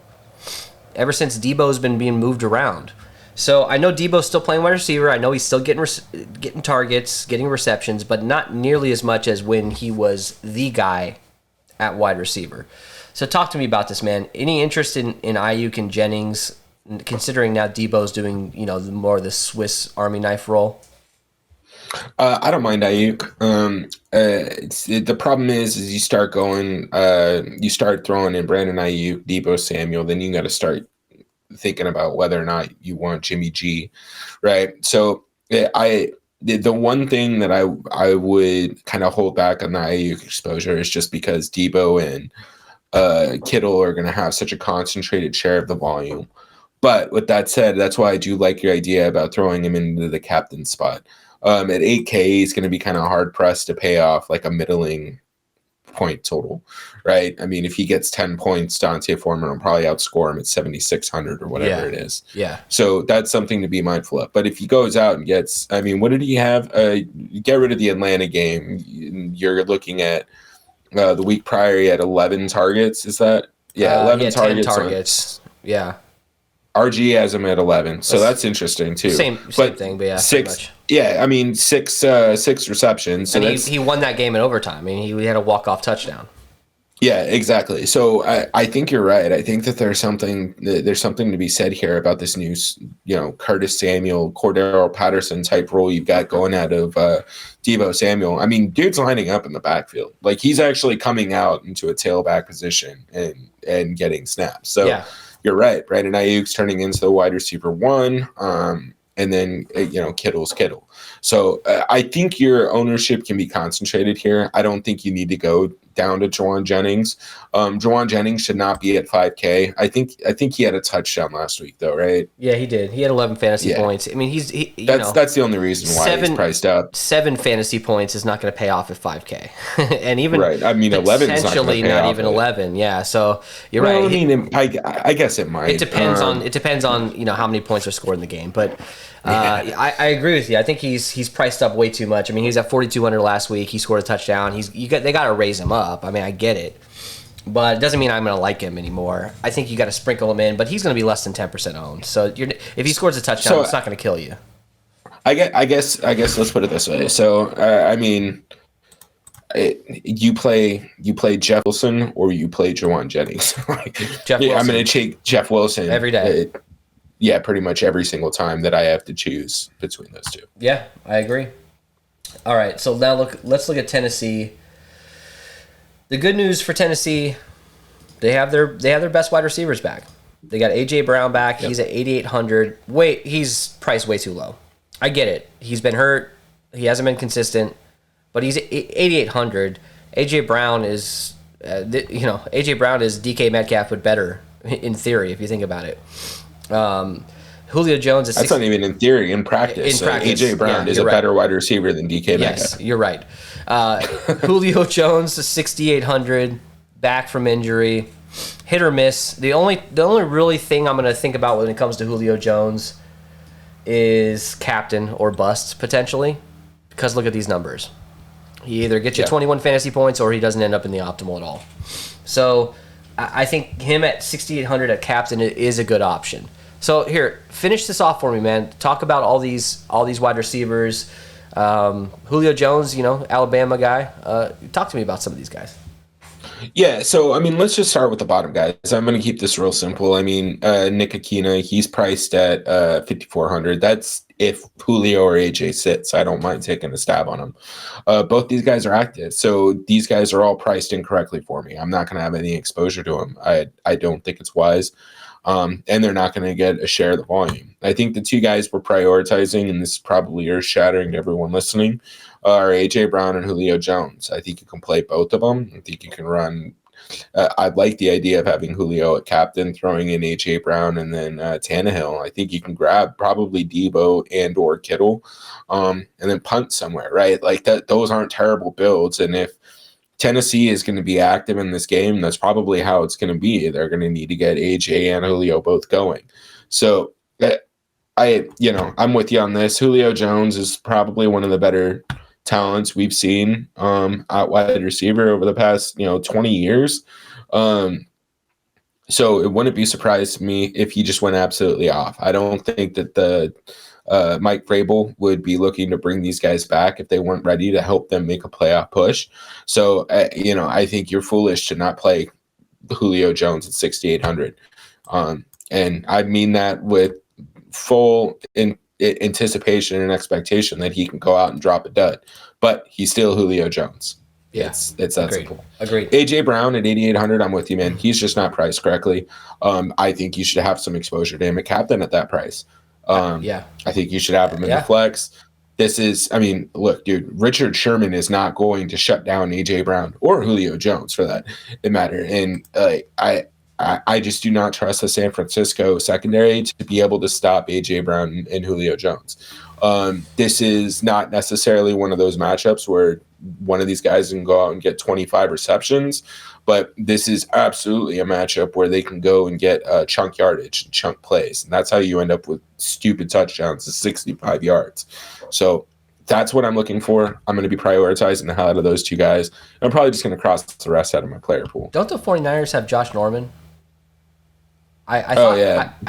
ever since Deebo's been being moved around. So I know Deebo's still playing wide receiver. I know he's still getting targets, getting receptions, but not nearly as much as when he was the guy at wide receiver. So talk to me about this, man. Any interest in Ayuk and Jennings, considering now Deebo's doing more of the Swiss Army knife role? I don't mind Ayuk. The problem is you start throwing in Brandon Ayuk, Debo Samuel, then you got to start thinking about whether or not you want Jimmy G, right? So the one thing that I would kind of hold back on the Ayuk exposure is just because Debo and Kittle are going to have such a concentrated share of the volume. But with that said, that's why I do like your idea about throwing him into the captain spot. At 8K, he's going to be kind of hard pressed to pay off like a middling point total, right? I mean, if he gets 10 points, Dante Foreman will probably outscore him at 7,600 or whatever it is. Yeah. So that's something to be mindful of. But if he goes out and gets, I mean, what did he have? Get rid of the Atlanta game. You're looking at the week prior, he had 11 targets. Is that? Yeah, 11 targets. 10 targets. Yeah. RG has him at 11, so that's interesting too. Same thing, but yeah, six. Yeah, I mean six receptions. So and he won that game in overtime. I mean, he had a walk-off touchdown. Yeah, exactly. So I think you're right. I think that there's something to be said here about this new, Curtis Samuel, Cordero Patterson type role you've got going out of Deebo Samuel. I mean, dude's lining up in the backfield. Like he's actually coming out into a tailback position and getting snaps. So. Yeah. You're right. Brandon Ayuk's turning into the wide receiver one, and then Kittle's Kittle. So I think your ownership can be concentrated here. I don't think you need to go down to Juwan Jennings. Juwan Jennings should not be at 5K. I think he had a touchdown last week though, right? Yeah, he did. He had 11 fantasy points. I mean, that's the only reason why he's priced up. 7 fantasy points is not going to pay off at 5K, and even right. I mean, 11 potentially not even 11. Yeah, so you're right. I mean, I guess it might. It depends on how many points are scored in the game, but. I agree with you. I think he's priced up way too much. I mean, he was at 4,200 last week. He scored a touchdown. They got to raise him up. I mean, I get it, but it doesn't mean I'm going to like him anymore. I think you got to sprinkle him in, but he's going to be less than 10% owned. So if he scores a touchdown, it's not going to kill you. I guess let's put it this way. So I mean, you play Jeff Wilson or you play Juwan Jennings. Jeff Wilson. I'm going to take Jeff Wilson every day. Yeah, pretty much every single time that I have to choose between those two. Yeah, I agree. All right, so now let's look at Tennessee. The good news for Tennessee, they have their best wide receivers back. They got AJ Brown back. Yep. He's at 8,800. Wait, he's priced way too low. I get it. He's been hurt. He hasn't been consistent, but he's at 8,800. AJ Brown is AJ Brown is DK Metcalf, but better in theory if you think about it. Julio Jones is that's not even in theory. In practice, AJ Brown is a better wide receiver than DK Metcalf. Yes, you're right. Julio Jones is 6,800, back from injury, hit or miss. The only really thing I'm going to think about when it comes to Julio Jones is captain or bust potentially, because look at these numbers. He either gets you 21 fantasy points or he doesn't end up in the optimal at all. So I think him at 6,800 at captain is a good option. So here, finish this off for me, man. Talk about all these wide receivers. Julio Jones, Alabama guy. Talk to me about some of these guys. Yeah, so I mean, let's just start with the bottom guys. I'm going to keep this real simple. I mean, Nick Akina, he's priced at 5,400. That's if Julio or AJ sits. I don't mind taking a stab on him. Both these guys are active, so these guys are all priced incorrectly for me. I'm not going to have any exposure to them. I don't think it's wise. And they're not going to get a share of the volume. I think the two guys we're prioritizing, and this is probably earth-shattering to everyone listening, are A.J. Brown and Julio Jones. I think you can play both of them. I think you can run. I like the idea of having Julio at captain, throwing in A.J. Brown, and then Tannehill. I think you can grab probably Debo and or Kittle, and then punt somewhere, right? Like that. Those aren't terrible builds, and if Tennessee is going to be active in this game, that's probably how it's going to be. They're going to need to get AJ and Julio both going. So I'm with you on this. Julio Jones is probably one of the better talents we've seen out wide receiver over the past 20 years. So it wouldn't be surprised to me if he just went absolutely off. I don't think that the Mike Vrabel would be looking to bring these guys back if they weren't ready to help them make a playoff push. So, I think you're foolish to not play Julio Jones at 6,800. And I mean that with full anticipation and expectation that he can go out and drop a dud. But he's still Julio Jones. Yeah, it's that simple. Agreed. AJ Brown at 8,800. I'm with you, man. He's just not priced correctly. I think you should have some exposure to him at captain at that price. I think you should have him in the flex. Look, dude, Richard Sherman is not going to shut down AJ Brown or Julio Jones for that matter. And I just do not trust the San Francisco secondary to be able to stop AJ Brown and Julio Jones. This is not necessarily one of those matchups where one of these guys can go out and get 25 receptions, but this is absolutely a matchup where they can go and get chunk yardage and chunk plays. And that's how you end up with stupid touchdowns of 65 yards. So that's what I'm looking for. I'm going to be prioritizing the hell out of those two guys. I'm probably just going to cross the rest out of my player pool. Don't the 49ers have Josh Norman?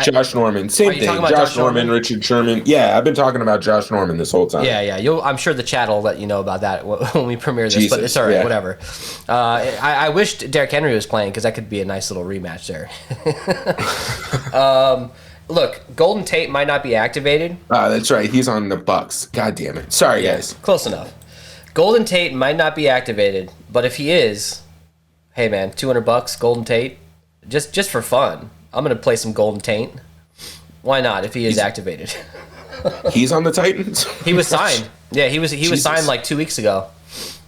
Josh Norman. Same thing. Josh Norman, Richard Sherman. Yeah, I've been talking about Josh Norman this whole time. Yeah. I'm sure the chat will let you know about that when we premiere this, but it's all right, whatever. I wish Derrick Henry was playing because that could be a nice little rematch there. Look, Golden Tate might not be activated. That's right. He's on the Bucks. God damn it. Sorry, guys. Close enough. Golden Tate might not be activated, but if he is, hey, man, $200, Golden Tate, just for fun. I'm going to play some Golden Tate. Why not, if he's activated? He's on the Titans? He was signed. Yeah, he was signed like 2 weeks ago.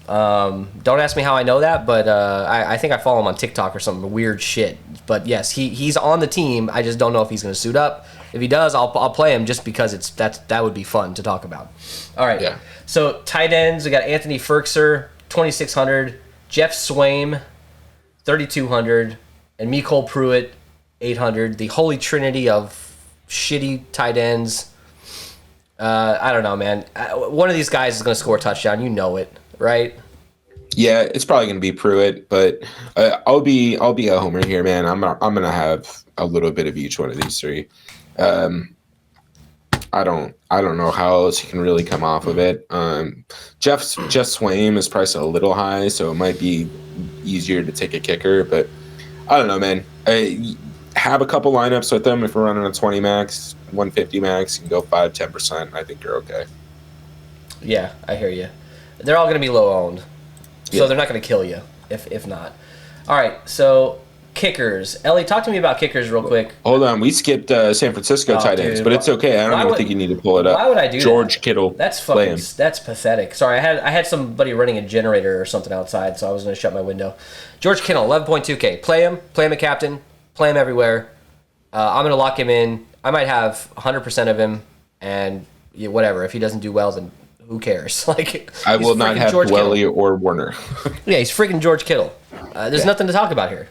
Don't ask me how I know that, but I think I follow him on TikTok or some weird shit. But yes, he's on the team. I just don't know if he's going to suit up. If he does, I'll play him just because that would be fun to talk about. All right. Yeah. So tight ends, we got Anthony Ferkser, 2,600, Jeff Swaim, 3,200, and Mecole Pruitt, 800. The holy trinity of shitty tight ends. I don't know, man. One of these guys is going to score a touchdown. You know it, right? Yeah, it's probably going to be Pruitt, but I'll be a homer here, man. I'm going to have a little bit of each one of these three. I don't know how else you can really come off of it. Jeff Swaim is priced a little high, so it might be easier to take a kicker, but I don't know, man. Have a couple lineups with them. If we're running a 20 max, 150 max, you can go 5-10%. I think you're okay. Yeah, I hear you. They're all going to be low owned, so they're not going to kill you if not. All right, so kickers. Ellie, talk to me about kickers real quick. Hold on, we skipped San Francisco tight ends, but it's okay. I don't even think you need to pull it up. Why would I do George that? Kittle. That's pathetic. Sorry, I had somebody running a generator or something outside, so I was going to shut my window. George Kittle, 11.2K. Play him a captain. Play him everywhere. I'm going to lock him in. I might have 100% of him, and whatever. If he doesn't do well, then who cares? I will not have Dwelly or Warner. Yeah, he's freaking George Kittle. There's nothing to talk about here.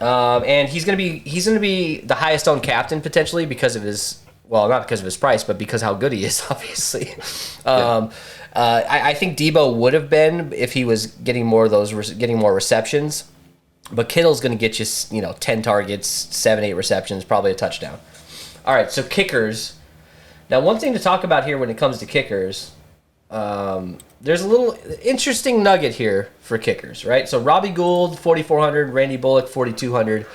And he's gonna be the highest owned captain potentially because of his, well, not because of his price, but because how good he is, obviously. I think Debo would have been if he was getting more receptions. But Kittle's going to get you, 10 targets, 7-8 receptions, probably a touchdown. All right, so kickers. Now, one thing to talk about here when it comes to kickers, there's a little interesting nugget here for kickers, right? So Robbie Gould, 4,400, Randy Bullock, 4,200.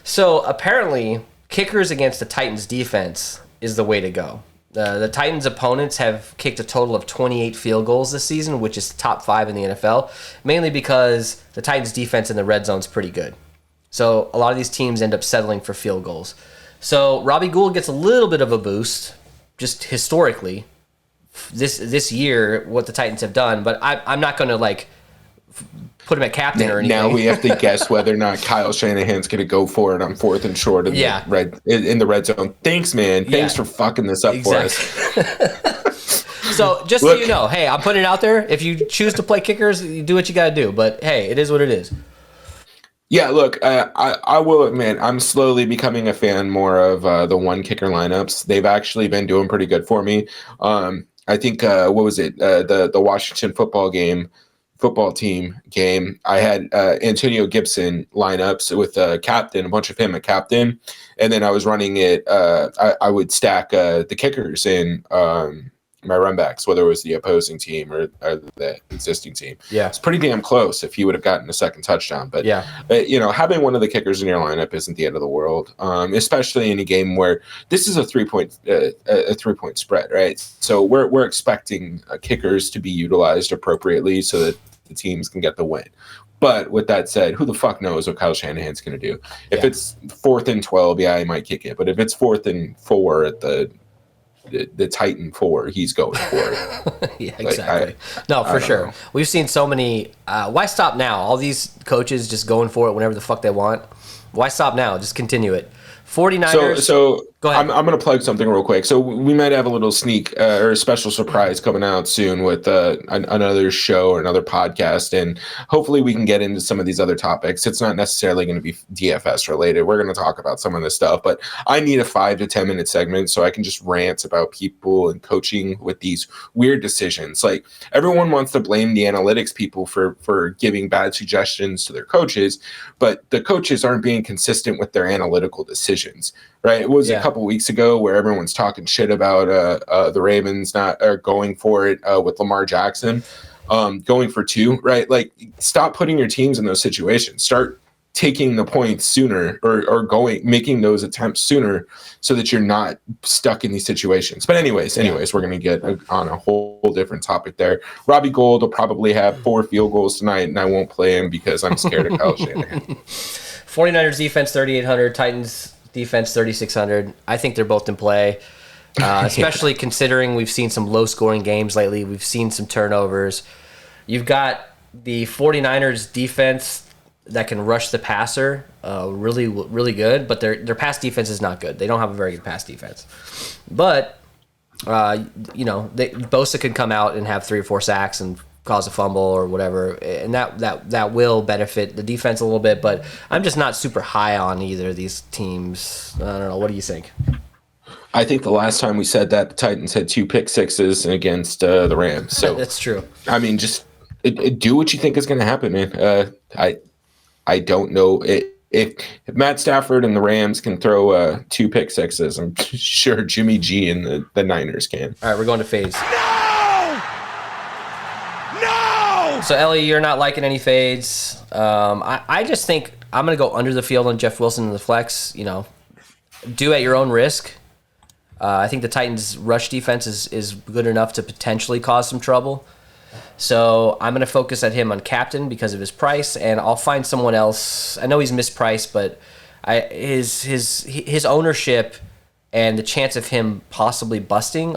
So apparently, kickers against the Titans defense is the way to go. The Titans' opponents have kicked a total of 28 field goals this season, which is top 5 in the NFL, mainly because the Titans' defense in the red zone is pretty good. So a lot of these teams end up settling for field goals. So Robbie Gould gets a little bit of a boost, just historically, this year, what the Titans have done, but I'm not going to, put him at captain or anything. Now we have to guess whether or not Kyle Shanahan's going to go for it on 4th and short in the red zone. Thanks, man. Thanks for fucking this up for us. So just so you know, hey, I'm putting it out there. If you choose to play kickers, you do what you got to do. But hey, it is what it is. Yeah, look, I will admit I'm slowly becoming a fan more of the one kicker lineups. They've actually been doing pretty good for me. I think what was it? The Washington football team game, I had Antonio Gibson lineups with a captain, a bunch of him at captain, and then I was running it. I would stack the kickers in run backs, whether it was the opposing team or the existing team. Yeah. It's pretty damn close if he would have gotten a second touchdown. But, having one of the kickers in your lineup isn't the end of the world, especially in a game where this is a 3-point spread, right? So we're expecting kickers to be utilized appropriately so that the teams can get the win. But with that said, who the fuck knows what Kyle Shanahan's going to do? If it's 4th and 12, he might kick it. But if it's 4th and 4 at the Titan 4, he's going for it. Yeah, exactly. For sure. Know. We've seen so many. Why stop now? All these coaches just going for it whenever the fuck they want. Why stop now? Just continue it. 49ers. So go ahead. I'm going to plug something real quick. So we might have a little sneak or a special surprise coming out soon with another show or another podcast, and hopefully we can get into some of these other topics. It's not necessarily going to be DFS related. We're going to talk about some of this stuff, but I need a 5 to 10 minute segment so I can just rant about people and coaching with these weird decisions. Like, everyone wants to blame the analytics people for giving bad suggestions to their coaches, but the coaches aren't being consistent with their analytical decisions. Right, it was a couple weeks ago where everyone's talking shit about the Ravens not going for it with Lamar Jackson, going for 2. Right, like, stop putting your teams in those situations. Start taking the points sooner, or making those attempts sooner, so that you're not stuck in these situations. But anyways, we're gonna get on a whole different topic there. Robbie Gould will probably have 4 field goals tonight, and I won't play him because I'm scared of Kyle Shanahan. 49ers defense 3,800, Titans defense 3,600. I think they're both in play, especially considering we've seen some low-scoring games lately. We've seen some turnovers. You've got the 49ers defense that can rush the passer really, really good, but their pass defense is not good. They don't have a very good pass defense. But, Bosa could come out and have 3 or 4 sacks and cause a fumble or whatever, and that will benefit the defense a little bit, but I'm just not super high on either of these teams. I don't know. What do you think? I think the last time we said that, the Titans had 2 pick sixes against the Rams. So that's true. I mean, just do what you think is going to happen, man. I don't know. If Matt Stafford and the Rams can throw 2 pick sixes, I'm sure Jimmy G and the Niners can. All right, we're going to fades. So, Ellie, you're not liking any fades. I just think I'm going to go under the field on Jeff Wilson in the flex. Do at your own risk. I think the Titans' rush defense is good enough to potentially cause some trouble. So I'm going to focus at him on captain because of his price, and I'll find someone else. I know he's mispriced, but his ownership and the chance of him possibly busting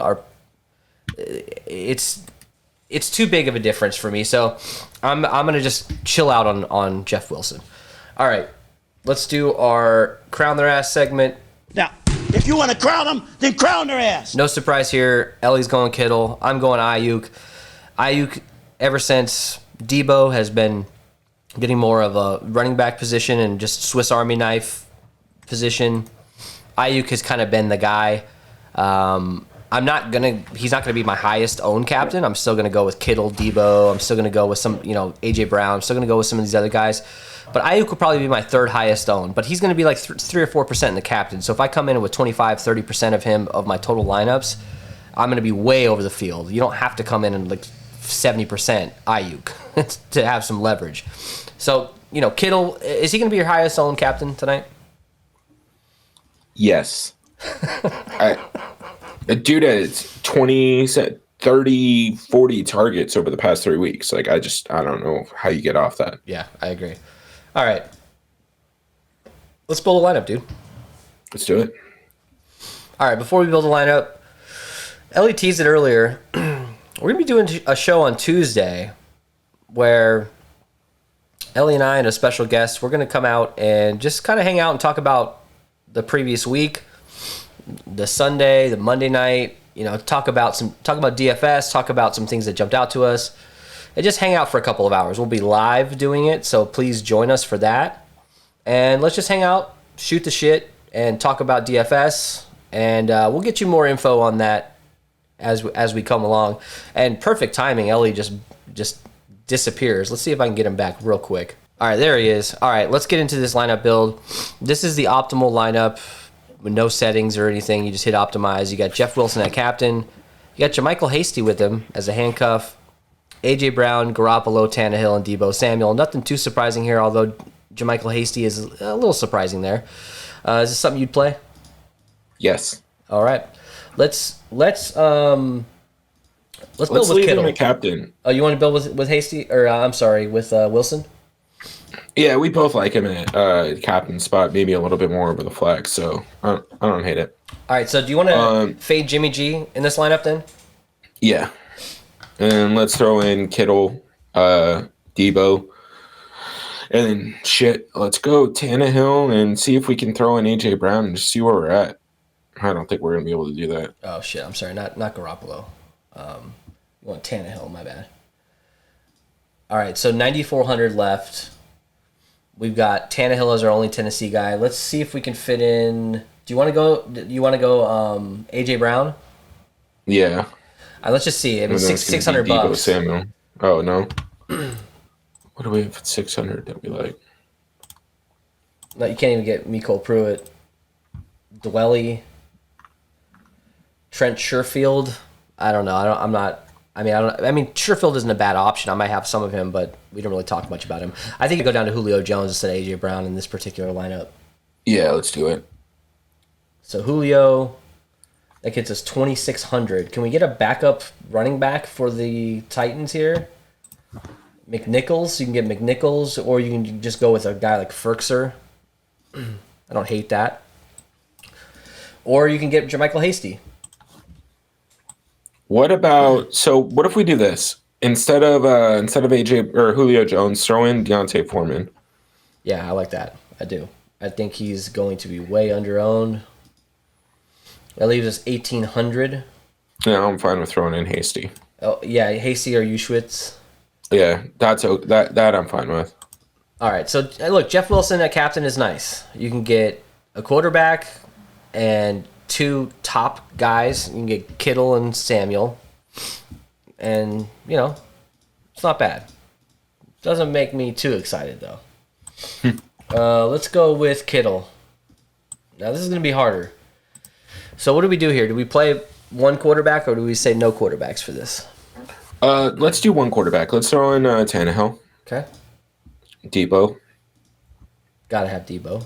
it's too big of a difference for me. So I'm going to just chill out on Jeff Wilson. All right, let's do our Crown Their Ass segment. Now, if you want to crown them, then crown their ass. No surprise here. Ellie's going Kittle. I'm going Ayuk. Ayuk, ever since Debo has been getting more of a running back position and just Swiss Army knife position, Ayuk has kind of been the guy. He's not gonna be my highest owned captain. I'm still gonna go with Kittle, Debo. I'm still gonna go with some, AJ Brown. I'm still gonna go with some of these other guys. But Ayuk will probably be my 3rd highest owned. But he's gonna be like 3 or 4% in the captain. So if I come in with 25, 30% of him of my total lineups, I'm gonna be way over the field. You don't have to come in and like 70% Ayuk to have some leverage. So, Kittle, is he gonna be your highest owned captain tonight? Yes. Dude has 20, 30, 40 targets over the past 3 weeks. Like, I don't know how you get off that. Yeah, I agree. All right. Let's build a lineup, dude. Let's do it. All right, before we build a lineup, Ellie teased it earlier. We're going to be doing a show on Tuesday where Ellie and I and a special guest, we're going to come out and just kind of hang out and talk about the previous week, the Sunday, the Monday night, talk about DFS, talk about some things that jumped out to us, and just hang out for a couple of hours. We'll be live doing it, so please join us for that. And let's just hang out, shoot the shit, and talk about DFS, and we'll get you more info on that as we come along. And perfect timing, Ellie just disappears. Let's see if I can get him back real quick. All right, there he is. All right, let's get into this lineup build. This is the optimal lineup with no settings or anything. You just hit optimize. You got Jeff Wilson at captain, You got JaMychal Hasty with him as a handcuff. A.J. Brown, Garoppolo, Tannehill, and Deebo Samuel. Nothing too surprising here, although JaMychal Hasty is a little surprising there. Is this something you'd play? Yes. All right. Let's build with leave Kittle. him a captain. Oh, you want to build with Hasty, or I'm sorry, with Wilson? Yeah, we both like him at captain spot, maybe a little bit more over the flex, so I don't hate it. All right, so do you want to fade Jimmy G in this lineup then? Yeah. And let's throw in Kittle, Debo, and then let's go Tannehill and see if we can throw in A.J. Brown and just see where we're at. I don't think we're going to be able to do that. Oh, shit, I'm sorry, not Garoppolo. You want Tannehill, my bad. All right, so 9,400 left. We've got Tannehill as our only Tennessee guy. Let's see if we can fit in. Do you want to go A.J. Brown? Yeah. Let's just see. I mean, $600 bucks. Samuel. Oh, no. What do we have at 600 that we like? No, you can't even get Mecole Pruitt, Dwelly, Trent Sherfield. I don't know. I mean, Sherfield isn't a bad option. I might have some of him, but we don't really talk much about him. I think I go down to Julio Jones instead of A.J. Brown in this particular lineup. Yeah, let's do it. So Julio, that gets us 2,600. Can we get a backup running back for the Titans here? McNichols. You can get McNichols, or you can just go with a guy like Ferkser. I don't hate that. Or you can get JaMychal Hasty. What if we do this? Instead of AJ or Julio Jones, throw in Deontay Foreman. Yeah, I like that. I do. I think he's going to be way under-owned. That leaves us 1,800. Yeah, I'm fine with throwing in Hasty. Oh yeah, Hasty or Ushwitz. Yeah, that I'm fine with. All right, so look, Jeff Wilson at captain is nice. You can get a quarterback and 2 top guys. You can get Kittle and Samuel, and it's not bad. Doesn't make me too excited though. Let's go with Kittle. Now this is going to be harder. So what do we do here? Do we play one quarterback, or do we say no quarterbacks for this? Let's do one quarterback. Let's throw in Tannehill. Okay. Debo. Gotta have Debo.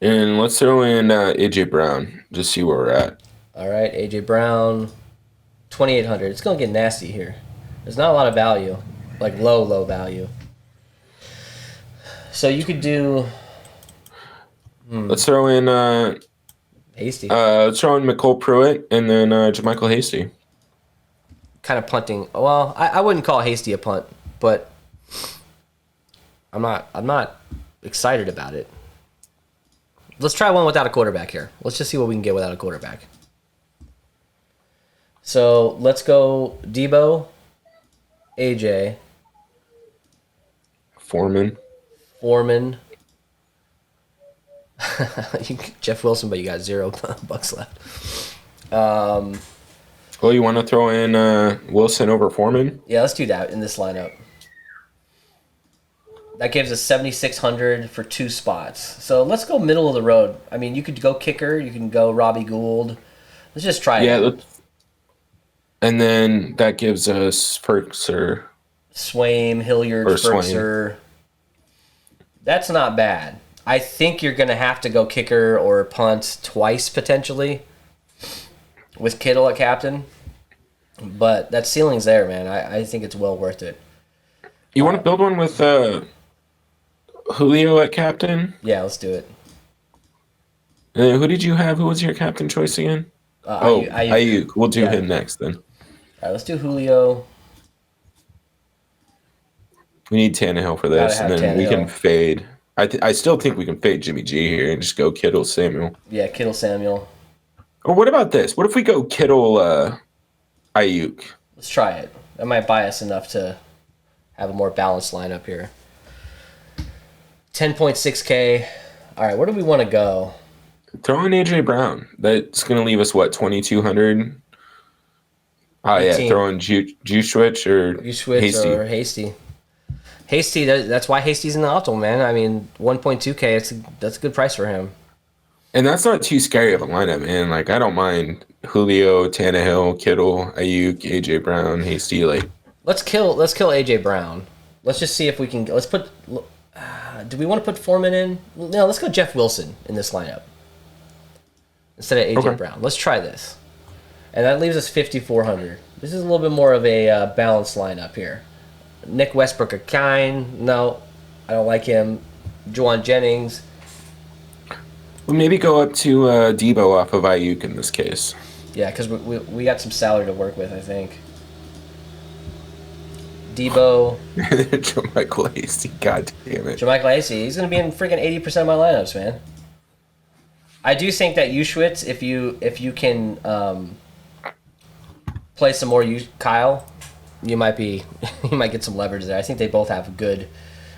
And let's throw in A.J. Brown. Just see where we're at. All right, A.J. Brown, 2,800. It's gonna get nasty here. There's not a lot of value, like low value. So you could do. Let's throw in Hasty. Let's throw in Mecole Pruitt and then JaMychal Hasty. Kind of punting. Well, I wouldn't call Hasty a punt, but I'm not excited about it. Let's try one without a quarterback here. Let's just see what we can get without a quarterback. So let's go Debo, AJ, Foreman. Jeff Wilson, but you got $0 left. Oh, you want to throw in Wilson over Foreman? Yeah, let's do that in this lineup. That gives us 7,600 for 2 spots. So let's go middle of the road. I mean, you could go kicker. You can go Robbie Gould. Let's just try it. Yeah, and then that gives us Ferkser. Swaim, Hilliard, Ferkser. That's not bad. I think you're going to have to go kicker or punt twice potentially with Kittle at captain. But that ceiling's there, man. I think it's well worth it. You want to build one with Julio at captain? Yeah, let's do it. Who did you have? Who was your captain choice again? Ayuk. We'll do him next then. All right, let's do Julio. We need Tannehill for this, and then we can fade. I still think we can fade Jimmy G here and just go Kittle, Samuel. Yeah, Kittle, Samuel. Or what about this? What if we go Kittle, Ayuk? Let's try it. That might buy us enough to have a more balanced lineup here. 10.6K. All right, where do we want to go? Throw in A.J. Brown. That's going to leave us, what, 2,200? Oh, yeah, throw in Juszczyk or Hasty. Or Hasty. Hasty, that's why Hasty's in the optimal, man. I mean, 1.2K, that's a good price for him. And that's not too scary of a lineup, man. Like, I don't mind Julio, Tannehill, Kittle, Ayuk, AJ Brown, Hasty. Like, let's kill AJ Brown. Let's just see if we can. Let's put. Do we want to put Foreman in? No, let's go Jeff Wilson in this lineup instead of AJ Brown. Let's try this, and that leaves us 5,400. This is a little bit more of a balanced lineup here. Nick Westbrook, a kind. No, I don't like him. Juwan Jennings. Well, maybe go up to Debo off of Ayuk in this case. Yeah, because we got some salary to work with, I think. Debo. JaMychal Hasty, god damn it. JaMychal Hasty, he's going to be in freaking 80% of my lineups, man. I do think that Ushwitz, if you can play some more Kyle, you might get some leverage there. I think they both have a good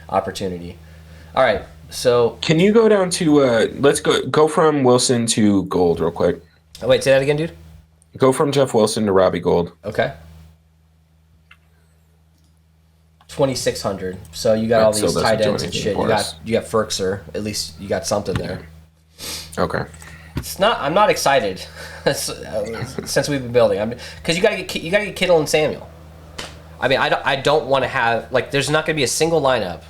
opportunity. All right, so can you go down to let's go from Wilson to Gold real quick. Oh, wait, say that again, dude. Go from Jeff Wilson to Robbie Gold. Okay. 2,600. So you got all these tight ends and shit. You got Ferkser. At least you got something there. Okay. I'm not excited since we've been building. Because you gotta get Kittle and Samuel. I mean, I don't want to have there's not gonna be a single lineup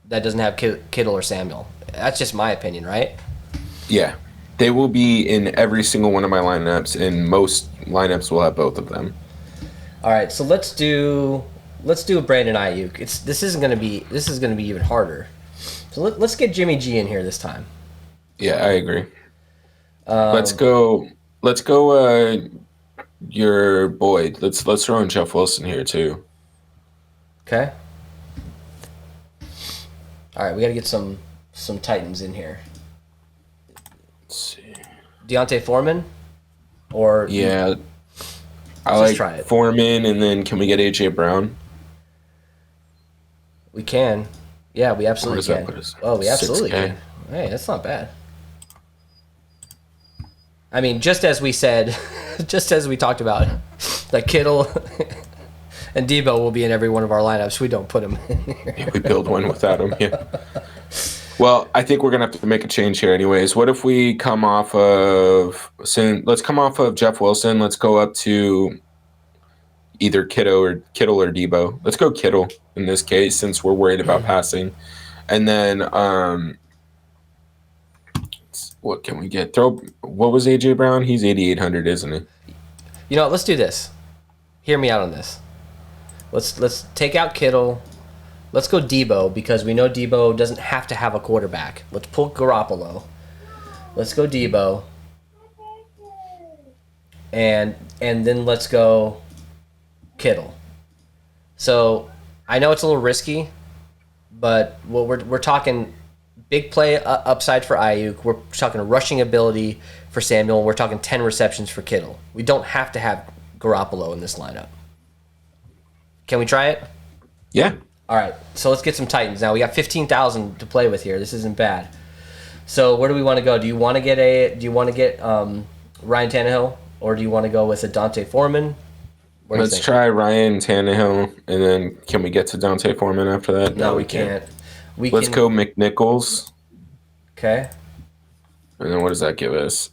that doesn't have Kittle or Samuel. That's just my opinion, right? Yeah, they will be in every single one of my lineups, and most lineups will have both of them. All right, so let's do a Brandon Ayuk. This is gonna be even harder. So let's get Jimmy G in here this time. Yeah, I agree. Let's go. Your boy. Let's throw in Jeff Wilson here too. Okay. All right, we got to get some Titans in here. Let's see. Deontay Foreman, or yeah, I like try it. Foreman, and then can we get AJ Brown? We can. Yeah, we absolutely can. Oh, we absolutely 6K. Can. Hey, that's not bad. I mean, just as we said, just as we talked about, that Kittle and Debo will be in every one of our lineups. We don't put them in here. Yeah, we build one without them, yeah. Well, I think we're going to have to make a change here anyways. What if we come off of... let's come off of Jeff Wilson. Let's go up to either Kittle or Debo. Let's go Kittle in this case since we're worried about passing. And then... what can we get? What was AJ Brown? He's 8,800, isn't he? You know what? Let's do this. Hear me out on this. Let's take out Kittle. Let's go Debo because we know Debo doesn't have to have a quarterback. Let's pull Garoppolo. Let's go Debo. And then let's go Kittle. So I know it's a little risky, but we're talking big play upside for Ayuk. We're talking rushing ability for Samuel. We're talking 10 receptions for Kittle. We don't have to have Garoppolo in this lineup. Can we try it? Yeah. All right. So let's get some Titans. Now we got 15,000 to play with here. This isn't bad. So where do we want to go? Do you want to get Ryan Tannehill, or do you want to go with a Dante Foreman? Let's try Ryan Tannehill, and then can we get to Dante Foreman after that? No, we can't. Let's go McNichols. Okay. And then what does that give us?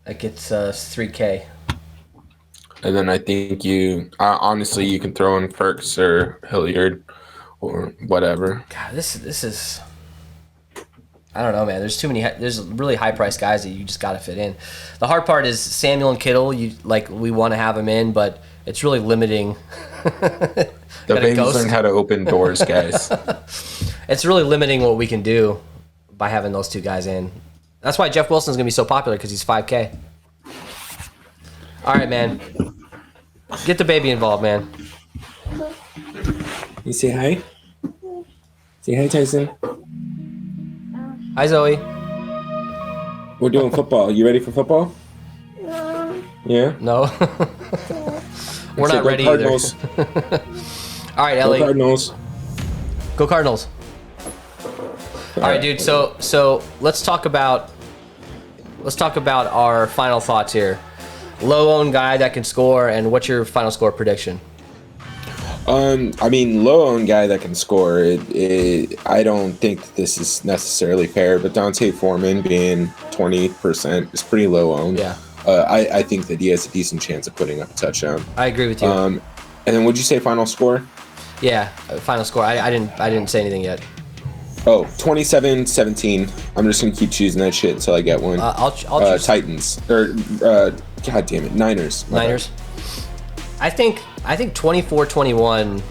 That gets us 3K. And then I think honestly, you can throw in Ferks or Hilliard or whatever. God, this is... I don't know, man. There's really high-priced guys that you just got to fit in. The hard part is Samuel and Kittle. We want to have them in, but it's really limiting. The babies learned how to open doors, guys. It's really limiting what we can do by having those two guys in. That's why Jeff Wilson's going to be so popular, because he's 5K. All right, man. Get the baby involved, man. You say hi? Say hi, Tyson. Hi, Zoe. We're doing football. You ready for football? No. Yeah? No. We're not ready either. All right, Ellie. Go Cardinals. Go Cardinals. All right, dude. So let's talk about our final thoughts here. Low owned guy that can score, and what's your final score prediction? I mean, low-owned guy that can score. I don't think that this is necessarily fair, but Dante Foreman being 20% is pretty low-owned. Yeah. I think that he has a decent chance of putting up a touchdown. I agree with you. And then would you say final score? Yeah, final score. I didn't say anything yet. Oh, 27-17. I'm just gonna keep choosing that shit until I get one. I'll choose Titans or God damn it, Niners. Niners. I think 24-21.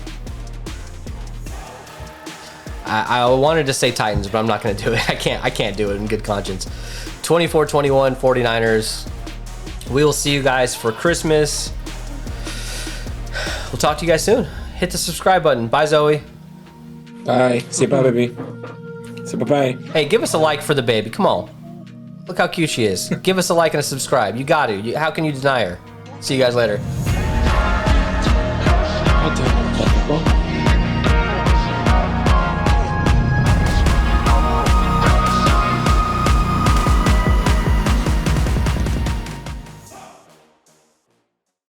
I wanted to say Titans, but I'm not going to do it. I can't do it in good conscience. 24-21 49ers. We will see you guys for Christmas. We'll talk to you guys soon. Hit the subscribe button. Bye, Zoe. Bye. Say bye, baby. Say bye-bye. Hey, give us a like for the baby. Come on. Look how cute she is. Give us a like and a subscribe. You got to. How can you deny her? See you guys later. God damn it.